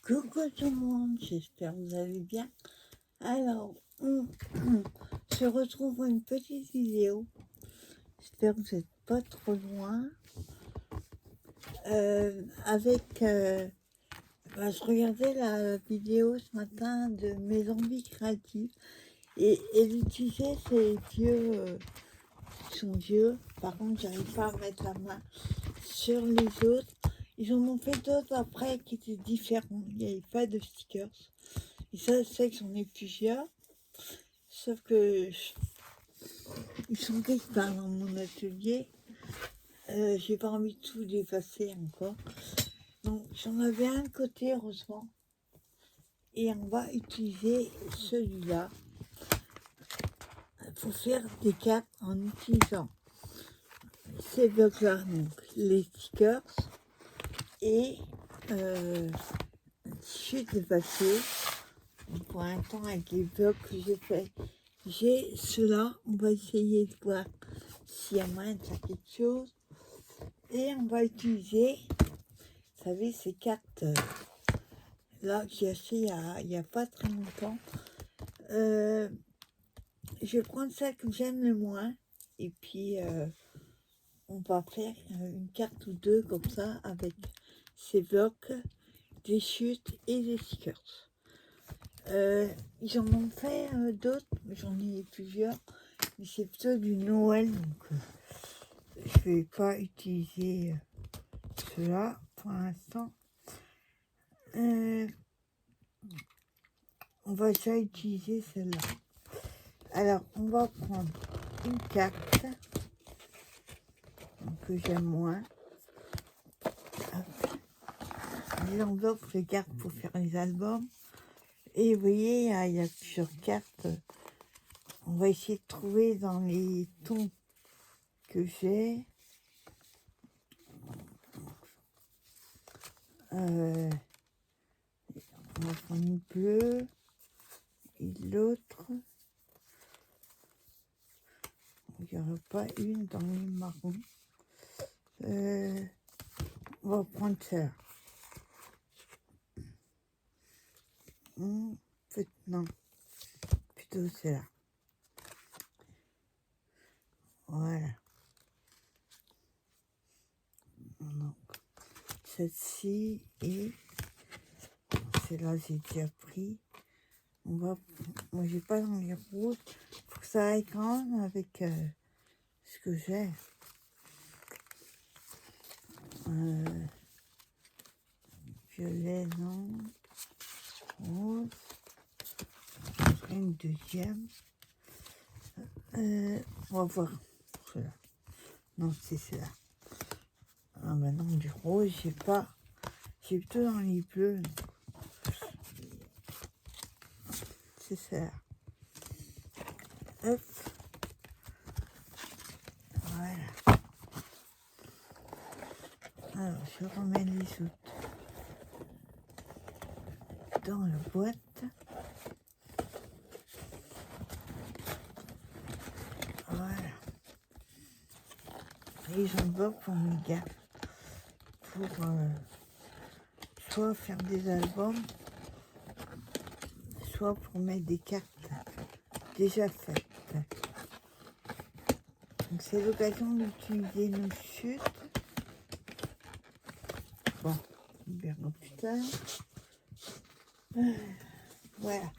Coucou tout le monde, j'espère que vous allez bien. Alors, on se retrouve pour une petite vidéo. J'espère que vous n'êtes pas trop loin. Je regardais la vidéo ce matin de mes envies créatives et elle utilisait ces dieux, son dieu. Par contre, j'arrive pas à mettre la main sur les autres. Ils en ont fait d'autres après qui étaient différents. Il n'y avait pas de stickers. Et ça, je sais que j'en ai plusieurs. Sauf que ils sont quelque part dans mon atelier. J'ai pas envie de tout dépasser encore. Donc j'en avais un côté, heureusement. Et on va utiliser celui-là pour faire des cartes en utilisant ces blocs-là, donc les stickers et un tissu de papier. Pour l'instant, avec les blocs que j'ai fait, j'ai cela. On va essayer de voir s'il y a moyen de faire quelque chose. Et on va utiliser, vous savez, ces cartes là que j'ai achetées il n'y a pas très longtemps. Je vais prendre celle que j'aime le moins. Et puis, on va faire une carte ou deux comme ça avec ces blocs, des chutes et des stickers. Ils en ont fait d'autres, j'en ai plusieurs, mais c'est plutôt du Noël, donc je vais pas utiliser cela pour l'instant. On va déjà utiliser celle-là. Alors, on va prendre une carte que j'aime moins. Les enveloppes, je les garde pour faire les albums. Et vous voyez, il y a plusieurs cartes. On va essayer de trouver dans les tons que j'ai. On va prendre une bleue et l'autre. Il n'y aura pas une dans les marrons. On va prendre ça. Non, plutôt celle-là. Voilà. Donc, celle-ci et celle-là, j'ai déjà pris. Moi, j'ai pas dans les rouges. Faut que ça aille quand même avec ce que j'ai. Violet, non. Rose. Une deuxième. On va voir pour cela. Non, c'est cela. Ah, maintenant, du rose, j'ai pas. J'ai plutôt dans les bleus. C'est ça. Hop. Voilà. Alors, je remets les autres dans la boîte. Voilà. Et j'en veux pour mes gars. Pour soit faire des albums, soit pour mettre des cartes déjà faites. Donc c'est l'occasion d'utiliser nos chutes. Bon, on verra plus tard. Voilà.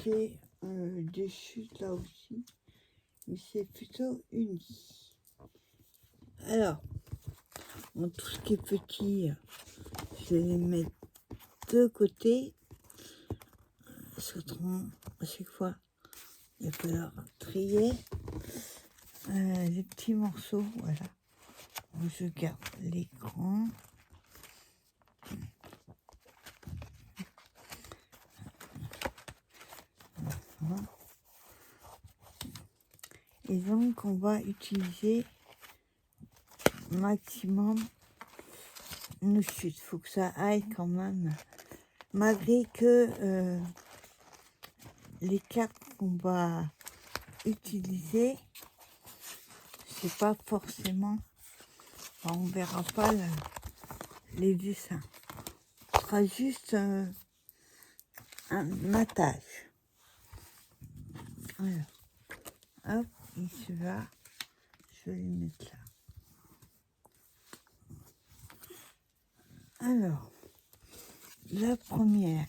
J'ai des chutes là aussi, mais c'est plutôt uni. Alors, tout ce qui est petit, je vais les mettre de côté. À chaque fois, il va falloir trier les petits morceaux. Voilà. Donc, je garde l'écran. Voilà. Et donc, on va utiliser maximum nos chutes. Il faut que ça aille quand même. Malgré que les cartes qu'on va utiliser, c'est pas forcément, on verra pas les dessins. fera juste un matage. Alors, hop, et celui-là, je vais le mettre là. Alors, la première,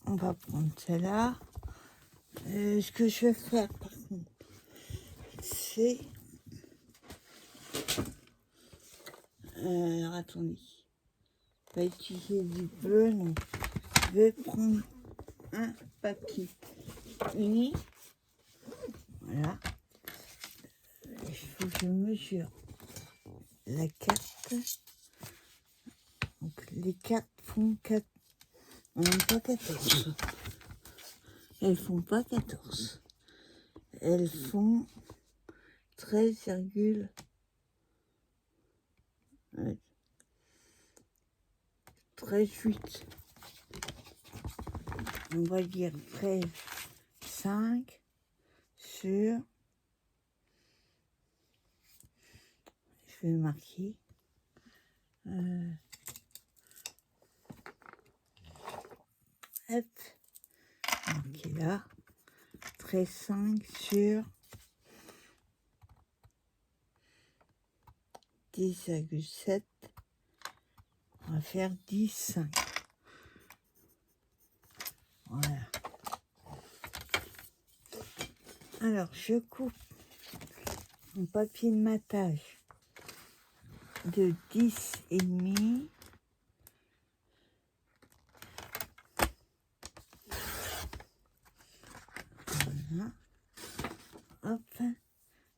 on va prendre celle-là. Ce que je vais faire, par contre, c'est... alors, attendez. On va utiliser du bleu, donc je vais prendre un papier uni. Voilà. Il faut que je mesure la carte. Donc, les cartes font 4. On n'a pas 14. Elles font pas 14. Elles font 13,8. On va dire 13,5 sur... Je vais marquer. Hop. Ok, là. 13,5 sur 10,7. On va faire 10,5. Voilà. Alors, je coupe mon papier de matage de 10,5. Voilà. Hop.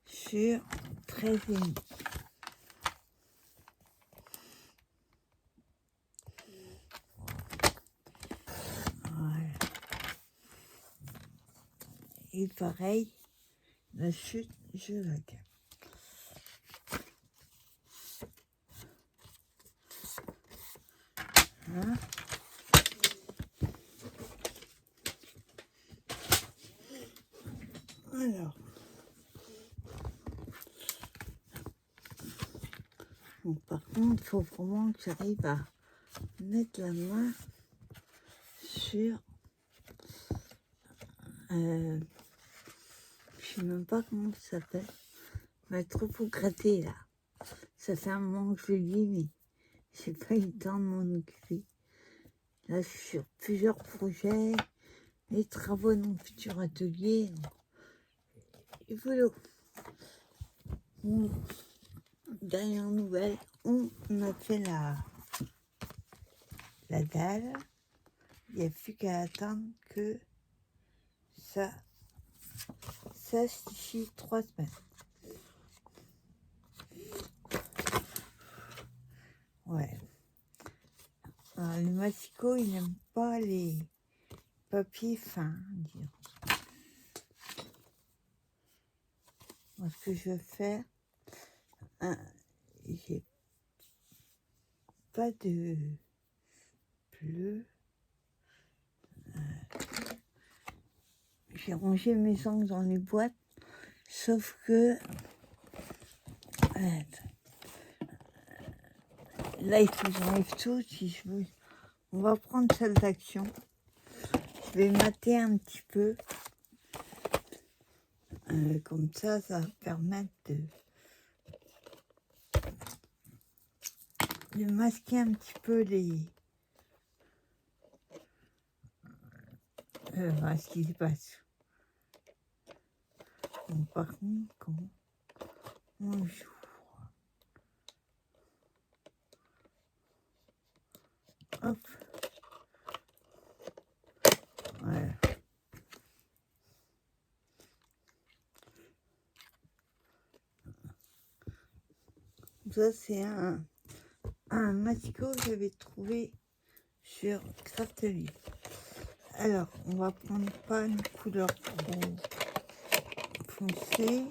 Sur 13,5. Voilà. Et pareil, la chute, je la garde. Voilà. Alors, bon, par contre, il faut vraiment que j'arrive à mettre la main sur... je sais même pas comment ça s'appelle. Va trop faut gratter là. Ça fait un moment que je le dis, mais j'ai pas eu le temps de m'en occuper. Là, je suis sur plusieurs projets, les travaux de mon futur atelier. Et voilà. Bon, dernière nouvelle, on a fait la dalle. Il n'y a plus qu'à attendre que ça d'ici 3 semaines. Ouais. Alors, le massicot, il n'aime pas les papiers fins, dire. Moi, ce que je vais faire, j'ai pas de bleu. J'ai rangé mes ongles dans les boîtes, sauf que là, il faut que j'enlève tout si je veux. On va prendre celle d'action. Je vais mater un petit peu. Comme ça va permettre de masquer un petit peu les... voilà ce qui se passe. Donc, par contre, comment on joue? Hop. Voilà. Ça, c'est un massicot que j'avais trouvé sur Craftly. Alors, on va prendre pas une couleur trop foncée.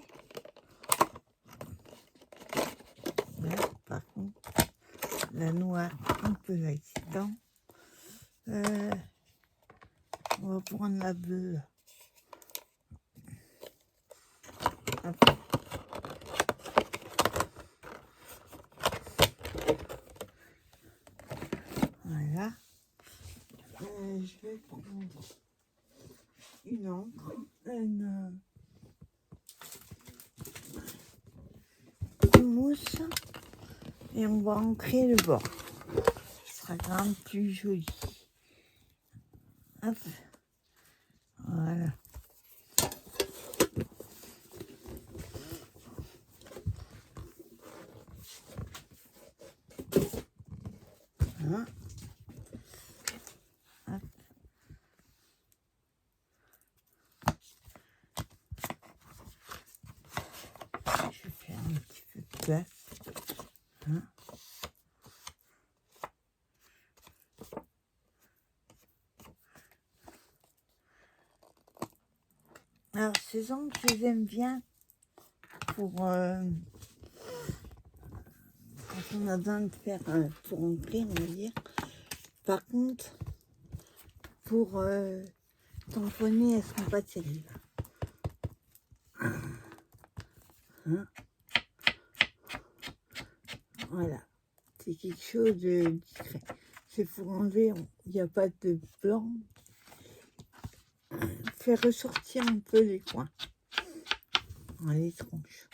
Là, par contre, la noire, un peu accident. On va prendre la bleue. Hop. Voilà. vais prendre une encre, une mousse et on va ancrer le bord. Ce sera quand même plus joli. Hop. Voilà. Hein? Hop. Je vais faire un petit peu de place. Hein? Alors, ces ongles, je les aime bien pour quand on a besoin de faire pour ancrer, on va dire. Par contre, pour tamponner, elles sont pas terribles. Hein? Voilà, c'est quelque chose de discret. C'est pour enlever, il n'y a pas de blanc. Faire ressortir un peu les coins, les tronches.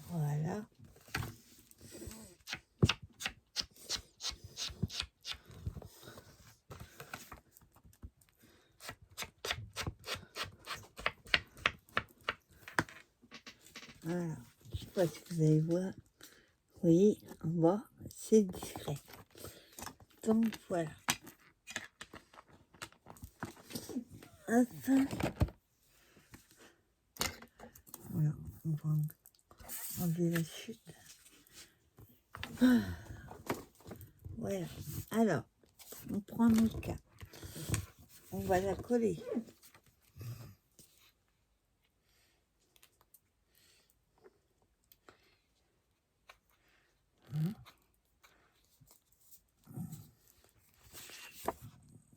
Voilà. Voilà. Je sais pas si vous allez voir. Oui, en bas, c'est discret. Donc voilà. Hop. Voilà, on va enlever la chute. Voilà. Alors, on prend notre cas. On va la coller.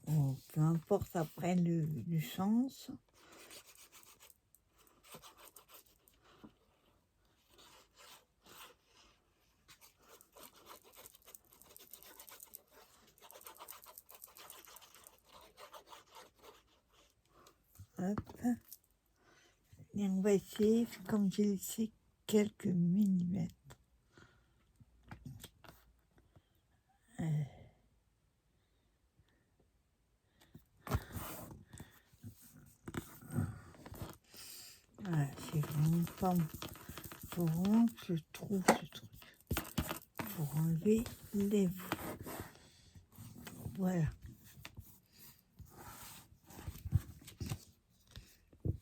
Bon, peu importe après le sens. Hop. Et on va essayer, comme j'ai laissé quelques millimètres. Voilà, c'est vraiment pas bon. Je trouve ce truc pour enlever les bouts. Voilà.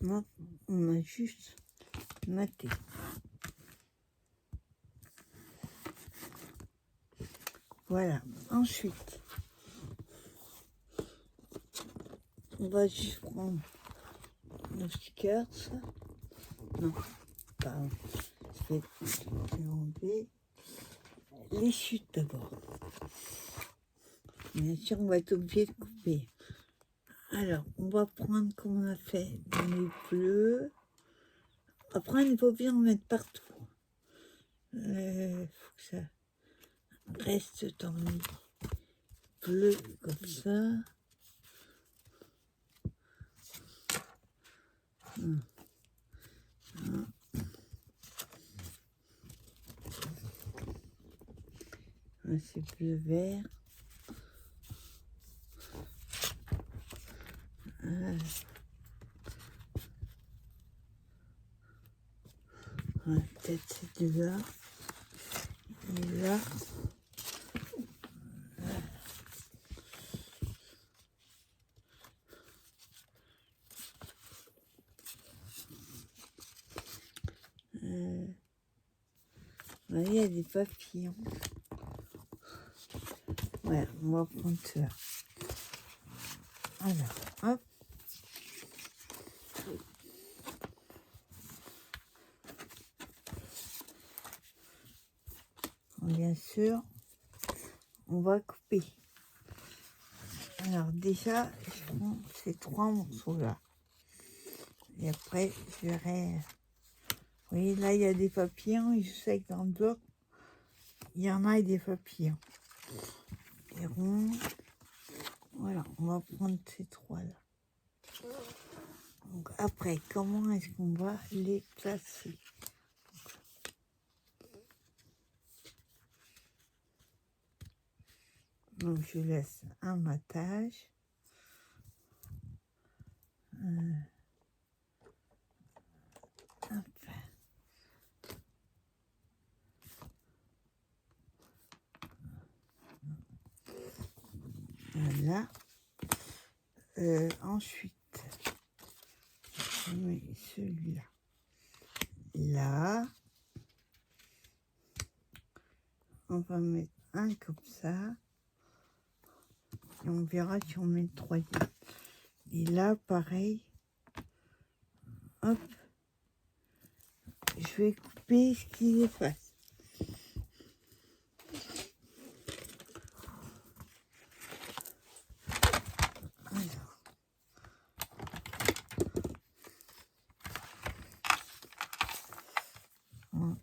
Maintenant, on a juste maté. Voilà. Ensuite, on va juste prendre nos stickers. Non, pardon. Je vais enlever les chutes d'abord. Bien sûr, on va être obligé de couper. Alors, on va prendre comme on a fait dans les bleus. Après, on n'est pas obligé d'en mettre partout. Faut que ça reste dans les bleus comme ça. C'est bleu vert. Peut-être c'est de là. Et là. Il y a des papillons. Ouais, on va prendre ça. Alors, hop. Bien sûr, on va couper. Alors déjà, je prends ces 3 morceaux-là. Et après, je verrai. Vous voyez, là, il y a des papillons. Et je sais que dans le bloc, il y en a des papillons. Des ronds. Voilà, on va prendre ces trois-là. Donc après, comment est-ce qu'on va les placer? Donc je laisse un matage. Hop. Voilà. Ensuite, je mets celui-là là. On va mettre un comme ça. Et on verra si on met le troisième. Et là, pareil. Hop. Je vais couper ce qui est face. Alors. Donc,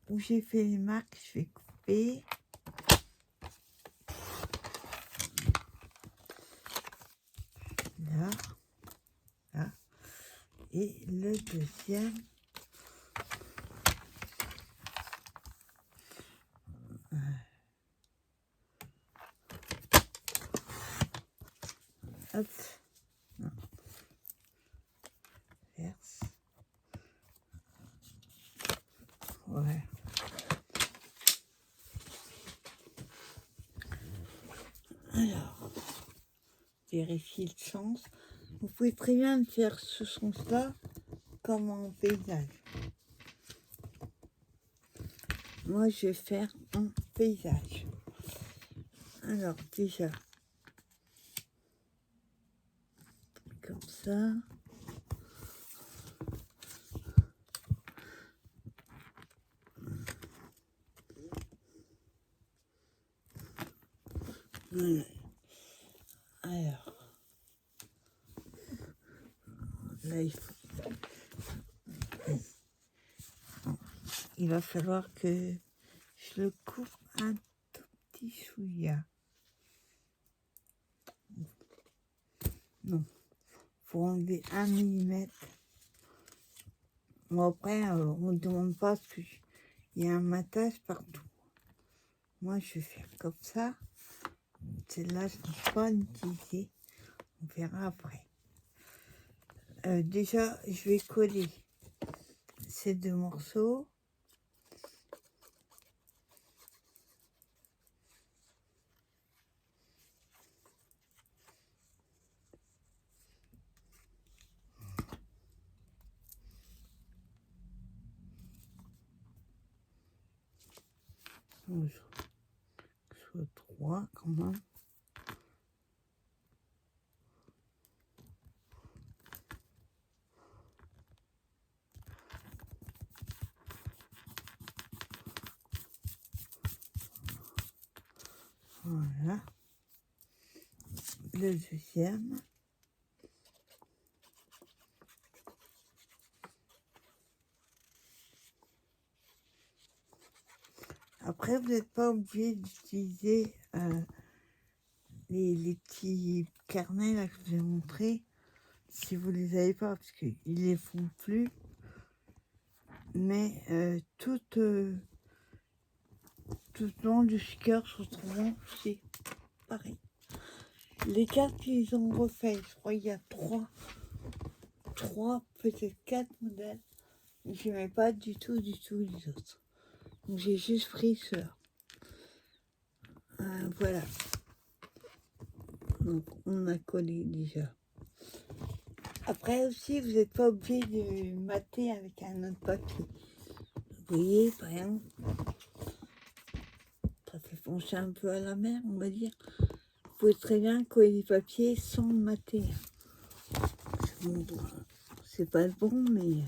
où j'ai fait les marques, je vais couper. Là. Là. Et le deuxième. Hop. Non. Verse. Ouais. Alors, vérifier le sens. Vous pouvez très bien faire ce sens-là comme en paysage. Moi, je vais faire un paysage. Alors, déjà, comme ça. Voilà. Alors, là, il va falloir que je le coupe un tout petit chouïa. Non, faut enlever 1 millimètre. Bon, après, on ne demande pas parce qu'il y a un matage partout. Moi, je vais faire comme ça. Celle-là, je ne vais pas l'utiliser. On verra après. Déjà, je vais coller ces deux morceaux. Soit 3 quand même. Voilà. Le deuxième. Après, vous n'êtes pas obligé d'utiliser les petits carnets là, que je vous ai montrés. Si vous les avez pas, parce qu'ils les font plus. Mais tout le long du sticker se retrouvant, c'est pareil. Les cartes qu'ils ont refait, je crois qu'il y a trois, peut-être 4 modèles. Je n'aimais pas du tout les autres. Donc j'ai juste pris ceux-là. Voilà. Donc on a collé déjà. Après aussi, vous n'êtes pas obligé de mater avec un autre papier. Vous voyez, par exemple, ça fait pencher un peu à la mer, on va dire. Vous pouvez très bien coller les papiers sans mater. Bon, c'est pas le bon, mais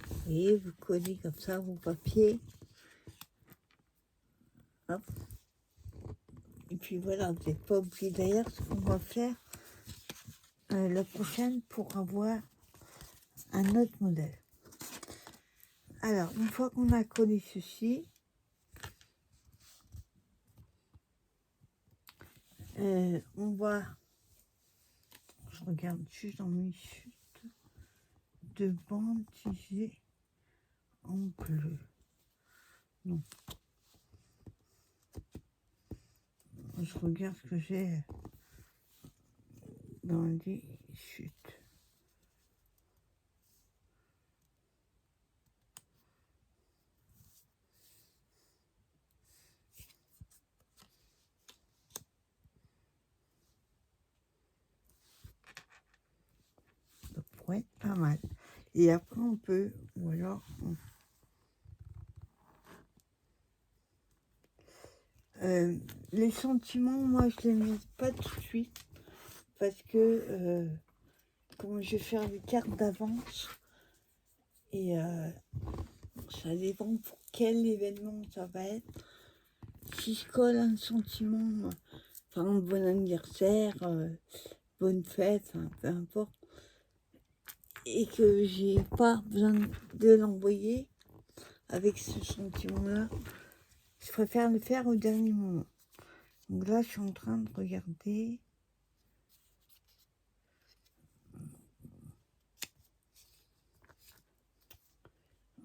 vous voyez, vous collez comme ça vos papiers. Hop. Et puis voilà, vous n'êtes pas obligé. D'ailleurs, ce qu'on va faire la prochaine pour avoir un autre modèle. Alors, une fois qu'on a collé ceci, On va, je regarde juste dans mes chutes de bandes si j'ai en bleu. Non. Je regarde ce que j'ai dans les chutes. Ça pourrait être pas mal. Et après on peut, ou alors les sentiments, moi je les mets pas tout de suite parce que comme je vais faire des cartes d'avance et ça dépend pour quel événement ça va être. Si je colle un sentiment, par exemple bon anniversaire, bonne fête, enfin, peu importe, et que j'ai pas besoin de l'envoyer avec ce sentiment-là, je préfère le faire au dernier moment. Donc là, je suis en train de regarder.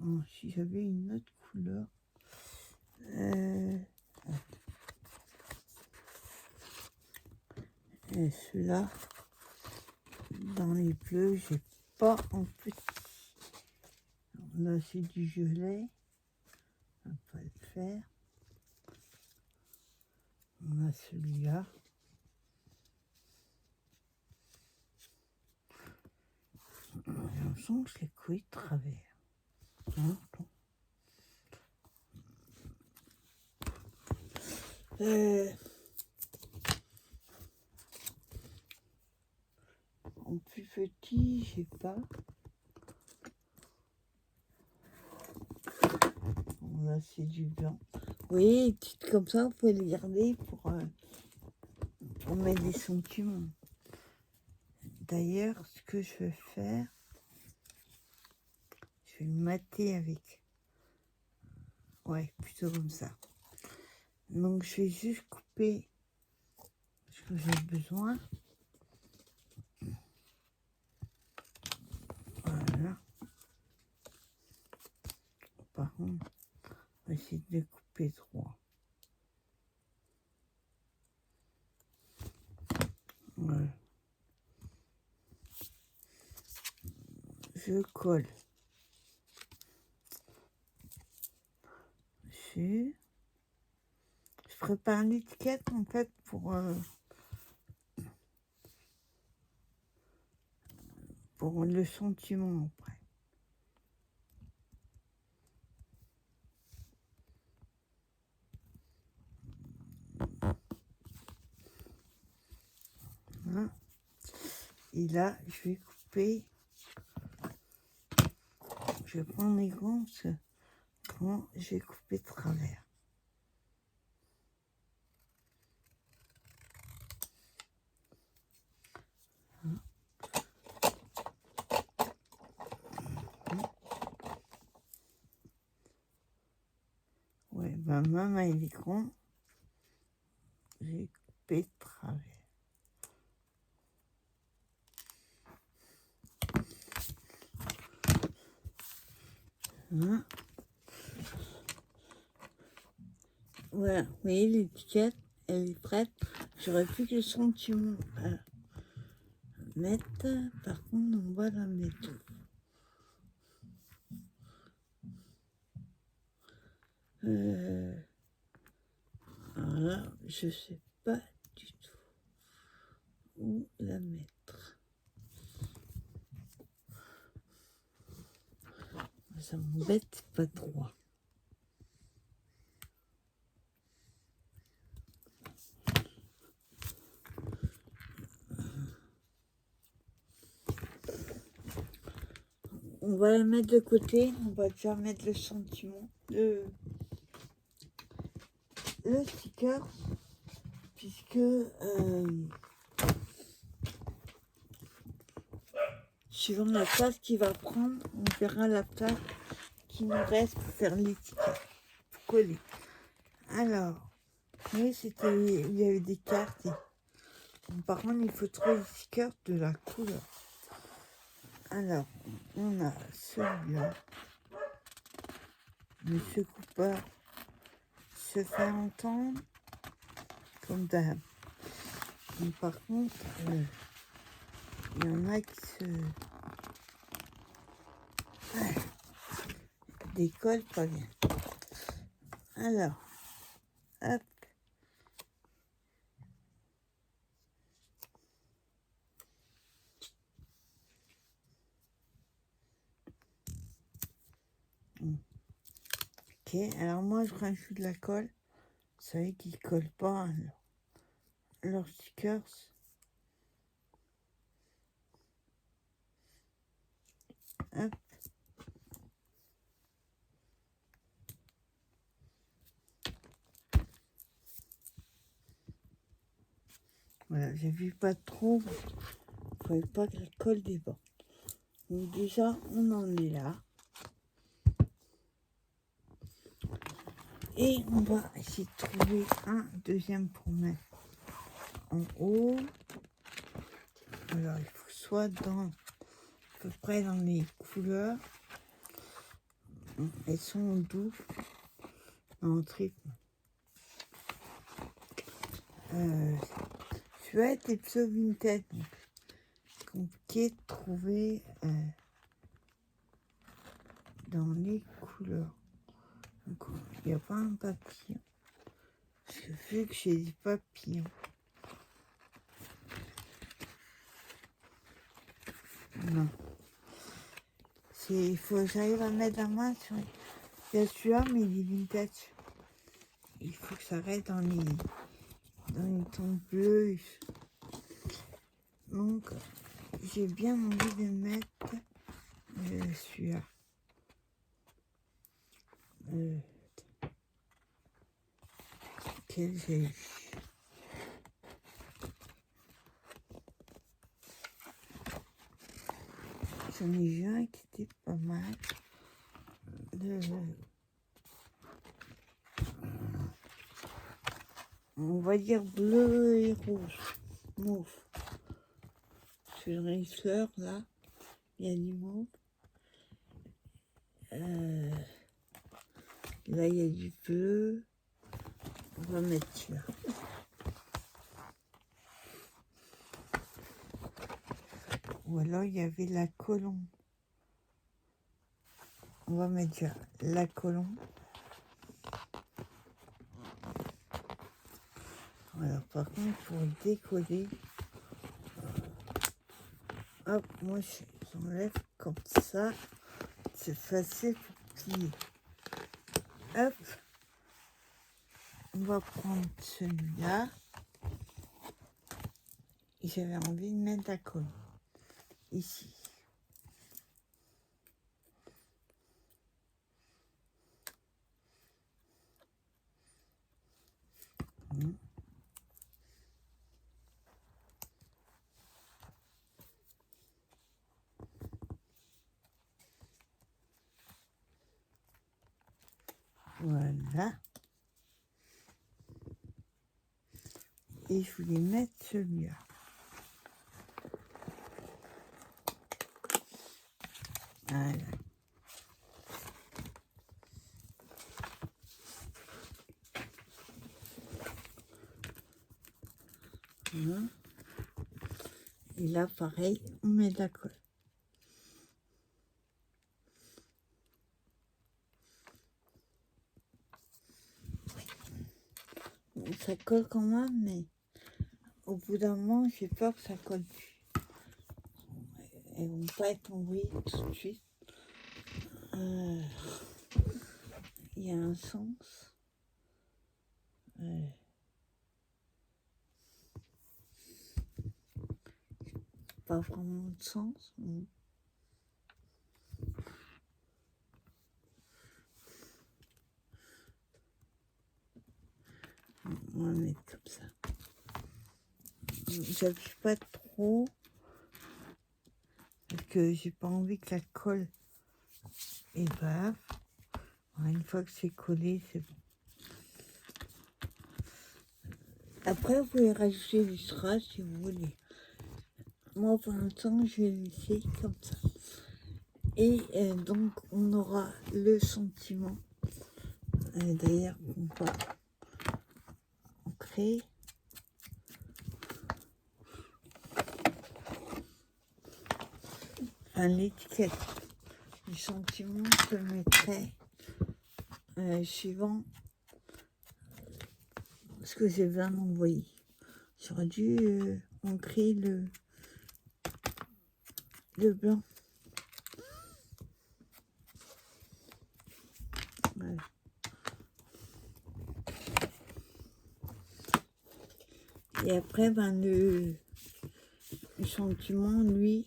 Oh, si j'avais une autre couleur. Et celui-là, dans les bleus, j'ai pas en petit. Là, c'est du gelé. On va pas le faire. On a celui-là. J'ai l'impression que je l'ai coupé de travers. Hein, en plus petit, j'ai pas. Là, c'est du blanc. Oui, comme ça, vous pouvez le garder pour mettre des sentiments. D'ailleurs, ce que je vais faire, je vais le mater avec. Ouais, plutôt comme ça. Donc, je vais juste couper ce que j'ai besoin. Voilà. Par contre, on va essayer de le couper droit. Voilà. Je colle. Je prépare l'étiquette en fait pour le sentiment après. Hein. Et là, je vais couper. Je vais prendre les gants, comment je vais couper de travers. Hein. Ouais, ben même avec les gants, j'ai coupé de travers. Hein. Voilà, vous voyez l'étiquette, elle est prête. J'aurais plus que le sentiment à mettre. Par contre, on va la mettre. Alors là, je sais pas du tout où la mettre. Ça m'embête pas trop. On va la mettre de côté, on va déjà mettre le sentiment, le sticker, puisque suivant la place qu'il va prendre, on verra la place qui nous reste pour faire l'étiquette, pour coller. Alors, oui, c'était, il y avait des cartes. Par contre, il faut trouver le sticker de la couleur. Alors, on a celui-là. Monsieur Cooper se fait entendre comme d'hab. Mais par contre, il y en a qui se décollent pas bien. Alors, hop. Ok, alors moi je rajoute de la colle. Vous savez qu'ils ne collent pas leurs stickers. Hop. Voilà, j'ai vu pas trop. Il ne fallait pas que la colle déborde. Donc déjà, on en est là. Et on va essayer de trouver un deuxième pour mettre en haut. Alors, il faut soit dans à peu près dans les couleurs. Elles sont douces en triple. Celui-là était plutôt vintage. Compliqué de trouver dans les couleurs. Donc, il n'y a pas un papillon. Parce que vu que j'ai des papillons. Non. Il faut que j'arrive à mettre la main sur. Il y a celui-là, mais il est vintage. Il faut que ça reste dans les tons bleus. Donc, j'ai bien envie de mettre celui-là. Quel j'ai eu. J'en ai vu un qui était pas mal. On va dire bleu et rouge. Mauve. Sur les fleurs, là, il y a du mauve. Là, il y a du bleu. On va mettre celui-là. Ou alors, il y avait la colombe. On va mettre déjà la colombe. Alors, par contre, pour décoller, hop, moi, j'enlève comme ça. C'est facile pour plier. Hop. On va prendre celui-là. Et j'avais envie de mettre la colombe. Ici. Voilà. Et je voulais mettre celui-là. Voilà. Et là, pareil, on met de la colle. Ça colle quand même, mais au bout d'un moment, j'ai peur que ça colle plus. Elles vont pas être envoyées tout de suite. Il y a un sens. Pas vraiment de sens. On va mettre comme ça. J'appuie pas trop parce que j'ai pas envie que la colle évapore. Une fois que c'est collé, c'est bon. Après, vous pouvez rajouter du strass si vous voulez. Moi, pour l'instant, je vais laisser comme ça. Et donc, on aura le sentiment, d'ailleurs, qu'on va créer. L'étiquette du sentiment, je le mettrai suivant ce que j'ai besoin d'envoyer. J'aurais dû ancrer le blanc. Voilà. Et après, le sentiment, lui,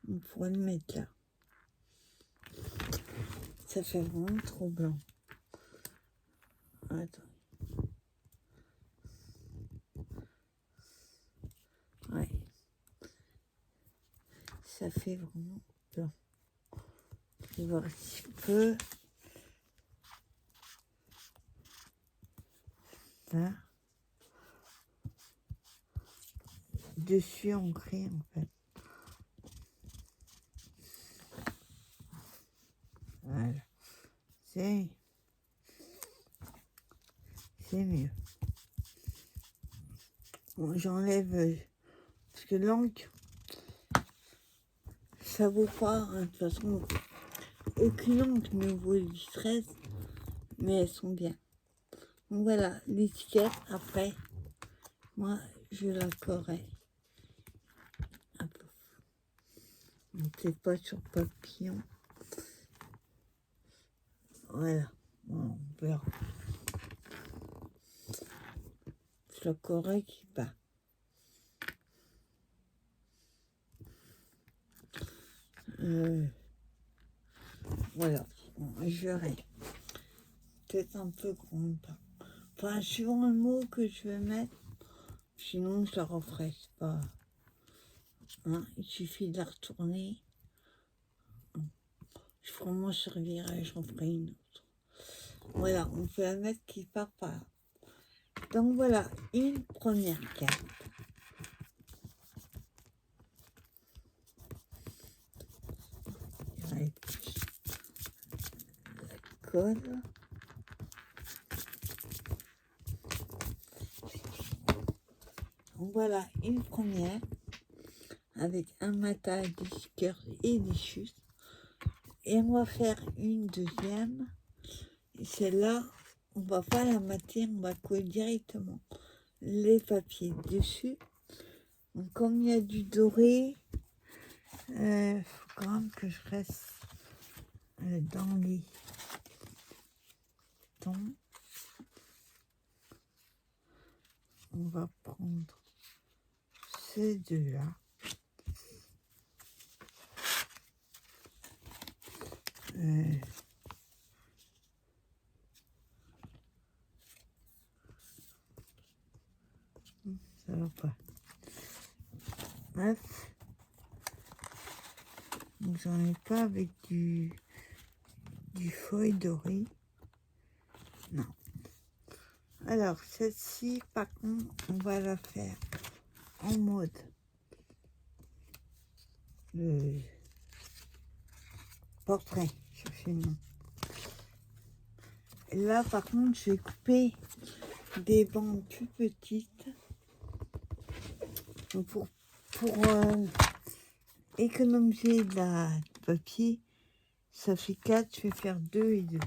on pourrait le mettre là. Ça fait vraiment trop blanc. Attends. Ouais. Ça fait vraiment blanc. Je vais voir si je peux. Là. Dessus ancré en fait. Voilà. C'est mieux. Bon, j'enlève parce que l'encre, ça vaut pas, hein, de toute façon, aucune encre ne vaut du stress, mais elles sont bien. Donc voilà, l'étiquette, après, moi, je la corrai. Un peu. Peut-être pas sur papillon. Voilà, bon, on verra. Je la corrai qui bat. Voilà, bon, je verrai. Peut-être un peu grande. Enfin, suivant le mot que je vais mettre, sinon je la referai, c'est pas... Hein, il suffit de la retourner. Je m'en servirai, j'en ferai une autre. Voilà, on peut la mettre qui part par là. Donc voilà, une première carte. Avec la colle. Donc voilà, une première avec un matin, des stickers et des chutes. Et on va faire une deuxième. Et celle-là, on va pas la mater, on va coller directement les papiers dessus. Donc comme il y a du doré, faut quand même que je reste dans les tons. On va prendre ces deux-là. Ça va pas. Bref. Donc j'en ai pas avec du feuille doré. Non. Alors celle-ci, par contre, on va la faire en mode le portrait. Je fais le nom. Et là, par contre, je vais couper des bandes plus petites pour économiser de la papier. Ça fait 4, je vais faire 2 et 2.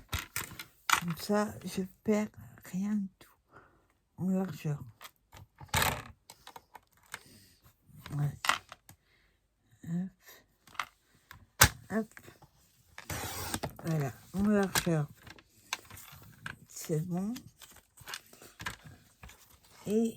Comme ça, je perds rien du tout en largeur. Ouais. Hop. Hop. Voilà, en largeur. C'est bon. Et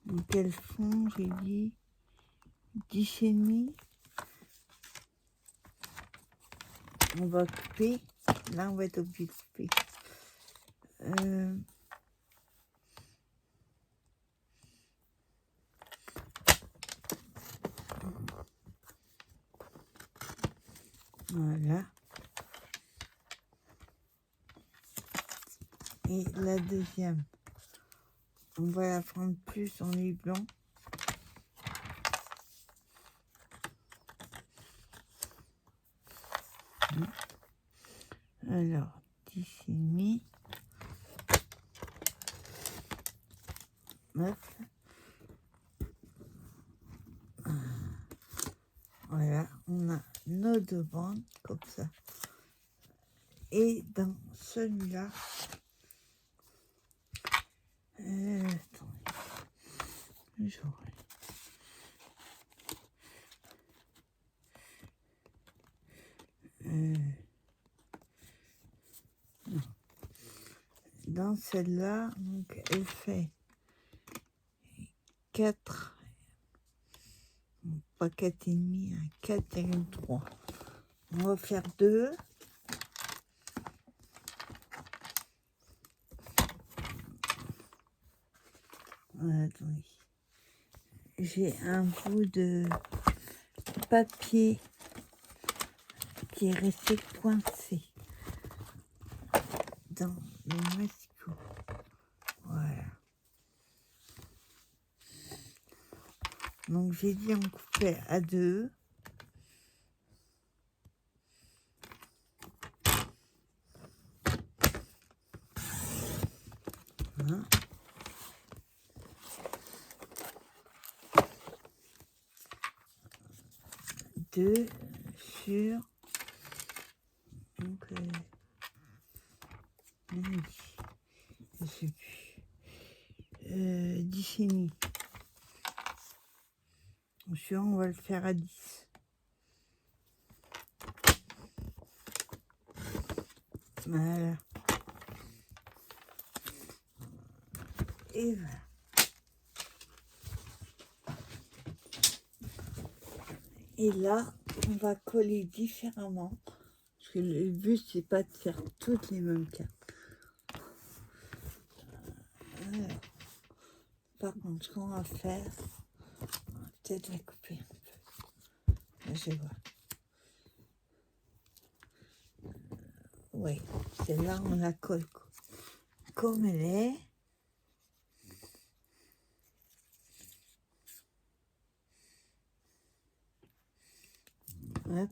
donc elles font, j'ai dit, 10,5. On va couper. Là, on va être obligé de couper. Voilà. Et la deuxième, on va la prendre plus en nuit blanc. Alors, 10,5. Hop. Voilà, on a nos deux bandes comme ça. Et dans celui-là, attendez, j'aurais. Non. Dans celle-là, donc elle fait 4, pas 4,5, 4,3. On va faire 2. Attendez. J'ai un bout de papier qui est resté coincé dans le massicot. Voilà. Donc j'ai dit on coupait à 2. Voilà. 2 sur donc je sais plus 10,5. Sur on va le faire à 10. Voilà. Et voilà. Et là, on va coller différemment. Parce que le but, c'est pas de faire toutes les mêmes cartes. Alors, par contre, ce qu'on va faire, on va peut-être la couper un peu. Là, je vois. Oui, celle-là, on la colle comme elle est. Hop.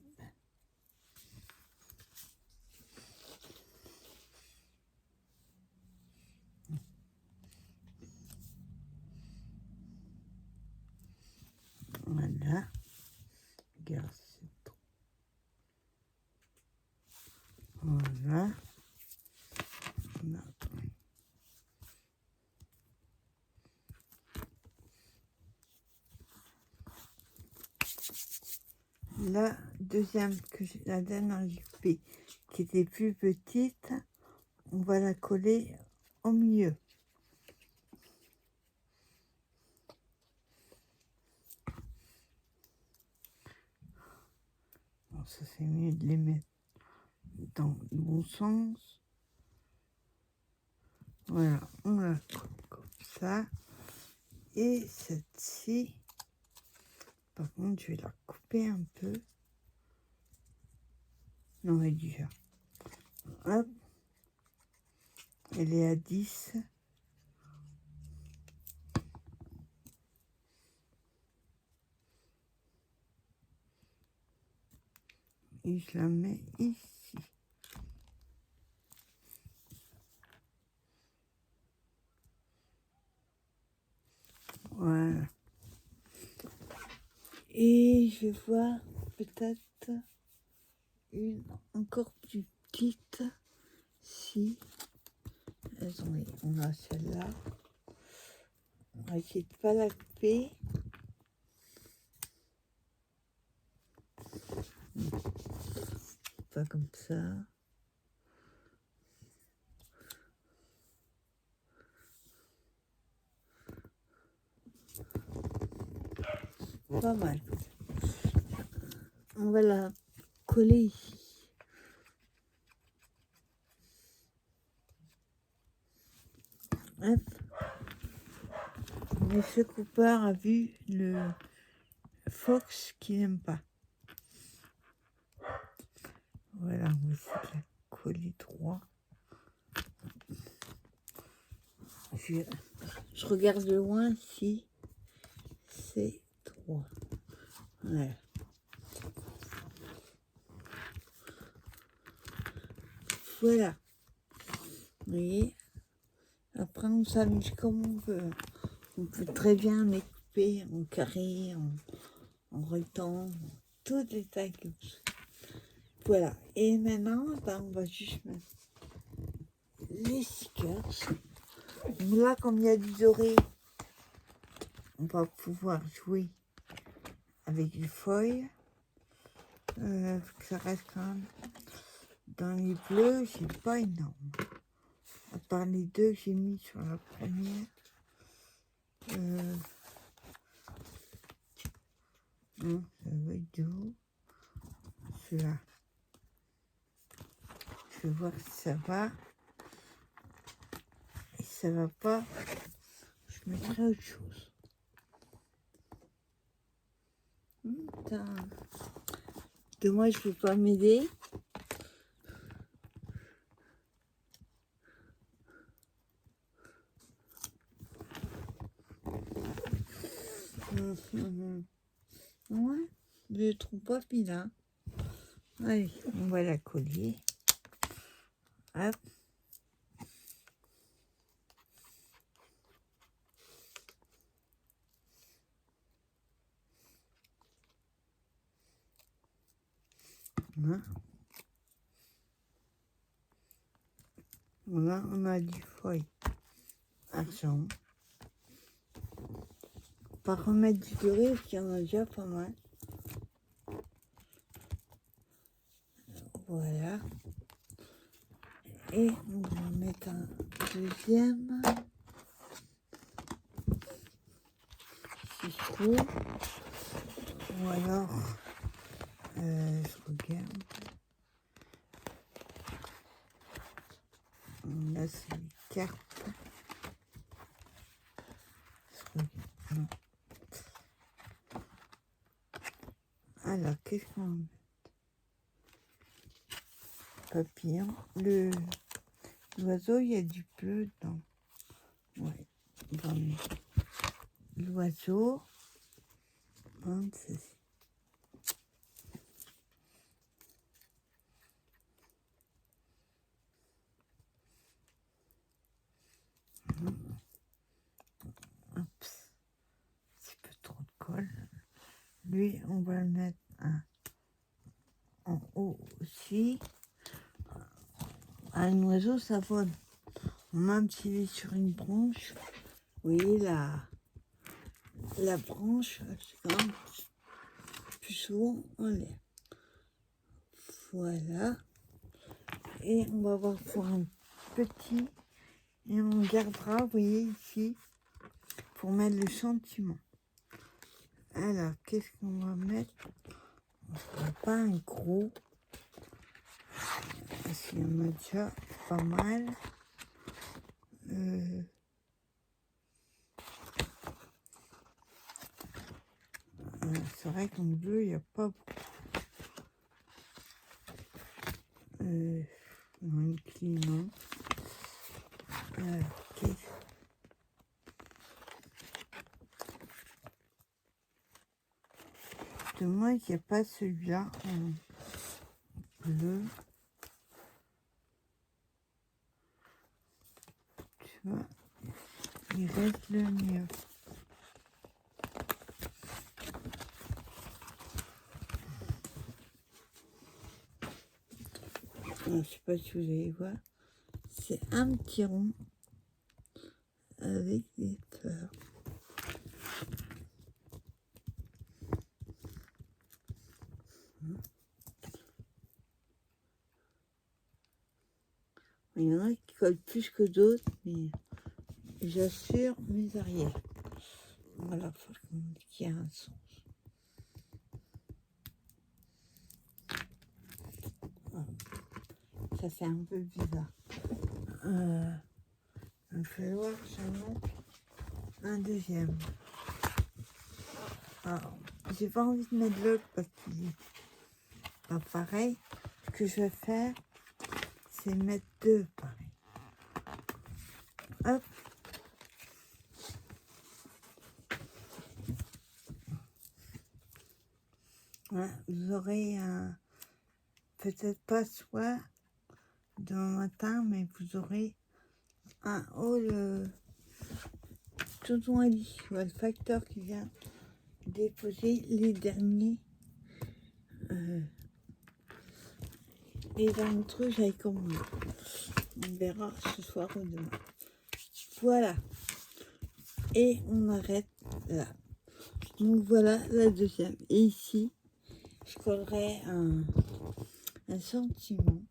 Voilà. Regarde, c'est trop. Voilà. Non. La deuxième, la dernière j'ai coupée, qui était plus petite, on va la coller au milieu. Bon, ça c'est mieux de les mettre dans le bon sens. Voilà, on la colle comme ça. Et cette-ci, par contre, je vais la couper un peu. Non, elle est déjà. Hop. Elle est à 10. Et je la mets ici. Voilà. Et je vois peut-être une encore plus petite. Si. Attendez, on a celle-là. On va essayer de pas la couper. Pas comme ça. Pas mal. On va la coller ici. Hop. Mais ce coupeur a vu le fox qui n'aime pas. Voilà, on va essayer de la coller droit. Je regarde de loin si c'est droit. Voilà. Voilà. Vous voyez, après on s'amuse comme on veut. On peut très bien les couper en carré, en rectangle, toutes les tailles que vous voulez. Voilà. Et maintenant, on va juste mettre les stickers. Là, comme il y a du doré, on va pouvoir jouer avec du foil. Ça reste quand même dans les bleus, c'est pas énorme. À part les deux que j'ai mis sur la première. Non, ça va être doux. Celui-là. Je vais voir si ça va. Et si ça va pas, je mettrai autre chose. Putain. Dommage, je peux pas m'aider. Ouais, je ne trouve pas vilain. Allez, on va la coller. Hop. Là, on a du foil argent. Pas remettre du doré, parce qu'il y en a déjà pas mal. Voilà. Et on va en mettre un deuxième. Si je trouve. Ou alors, je regarde. Là, c'est les cartes. Je regarde. Non. Alors, qu'est-ce qu'on va mettre? Papillon. L'oiseau, il y a du bleu dedans. Ouais. On va mettre l'oiseau. Ceci. Un petit peu trop de colle. Lui, on va le mettre en haut aussi. Un oiseau, ça vole. Même s'il est sur une branche, vous voyez la branche, c'est quand même plus souvent en l'air. Voilà. Et on va voir pour un petit. Et on gardera, vous voyez ici, pour mettre le sentiment. Alors, qu'est-ce qu'on va mettre? On ne fera pas un gros. Parce qu'il y en a déjà pas mal. C'est vrai qu'en bleu, il n'y a pas beaucoup. Un climat. Dommage qu'il n'y a pas celui-là en bleu. Tu vois, il reste le mieux. Je ne sais pas si vous allez voir. C'est un petit rond avec des fleurs. Il y en a qui collent plus que d'autres, mais j'assure mes arrières. Voilà, il faut qu'il y ait un sens. Voilà. Ça fait un peu bizarre. Il va falloir que j'en mette un deuxième. Alors, j'ai pas envie de mettre l'autre parce qu'il est pas pareil. que je vais faire, c'est mettre deux pareil. Hop. Voilà, vous aurez un, peut-être pas soit demain matin, mais vous aurez un haul tonton Ali, le facteur qui vient déposer les derniers trucs avec commandé. On verra ce soir ou demain. Voilà. Et on arrête là. Donc voilà la deuxième. Et ici, je collerai un sentiment.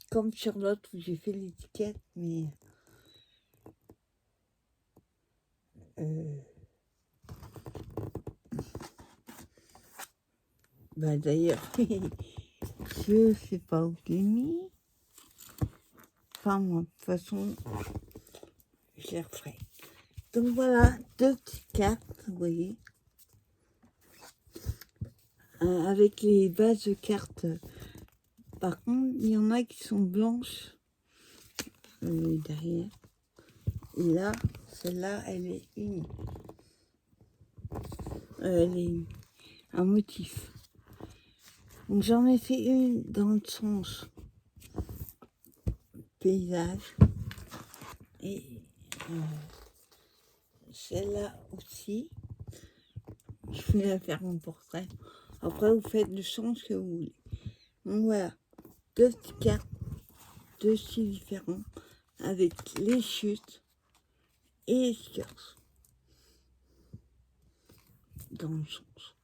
Comme sur l'autre où j'ai fait l'étiquette, mais bah d'ailleurs, je sais pas où je l'ai mis. Enfin moi, de toute façon, je les referai. Donc voilà, deux petites cartes, vous voyez. Avec les bases de cartes. Par contre, il y en a qui sont blanches derrière. Et là, celle-là, elle est unie. Elle est un motif. Donc j'en ai fait une dans le sens paysage. Et celle-là aussi. Je vais faire mon portrait. Après, vous faites le sens que vous voulez. Donc voilà, deux petites cartes, deux styles différents, avec les chutes et les skirts. Dans le sens.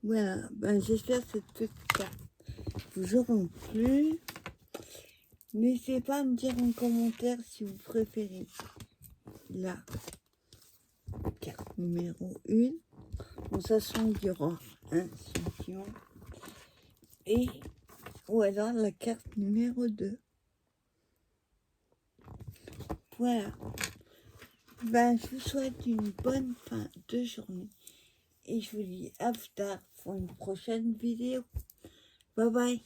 Voilà, ben, j'espère que cette petite carte vous aura plu. N'hésitez pas à me dire en commentaire si vous préférez la carte numéro 1. Bon, ça sent qu'il y aura un sentiment. Et ou alors la carte numéro 2. Voilà. Ben, je vous souhaite une bonne fin de journée. Et je vous dis à plus tard pour une prochaine vidéo. Bye bye.